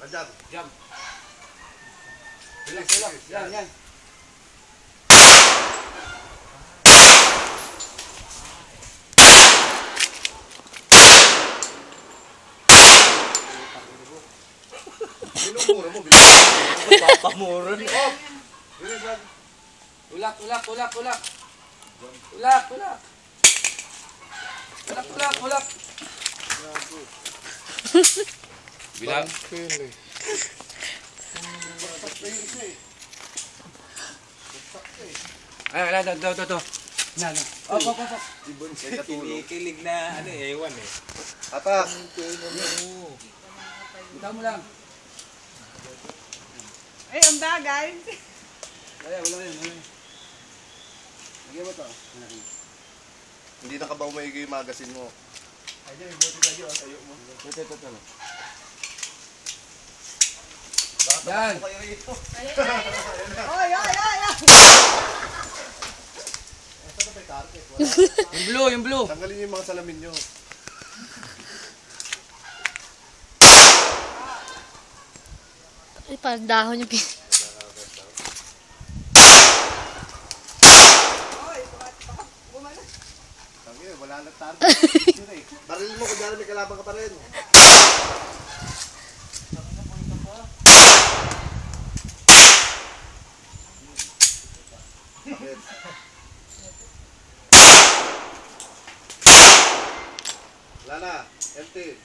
Jump. Jump. Relax, relax. Yan, yan. Binumura mo, binumura. Papamura ni Op. Ulak, ulak, ulak, ulak. Ulak, ulak. Ulak, ulak, ulak. Bilang. Ay, ito. Na. Op. Ibon siya katulog. Kinikilig na ano ewan eh. Atak. Bitaw mo lang. Ay, ang bagay. Wala yun. Lagyan mo to. Hindi nakabaw mo yung magasin mo. Ay, dyan, buti tayo. Tayo mo. Ito. Yan. Oy! Yung blue. Tanggalin niyo yung mga salamin nyo. Ay, parang dahon yung Tanggalin, wala na target. Baril mo kung dyan may kalabang ka pa rin. Bakit? Wala na. Empty.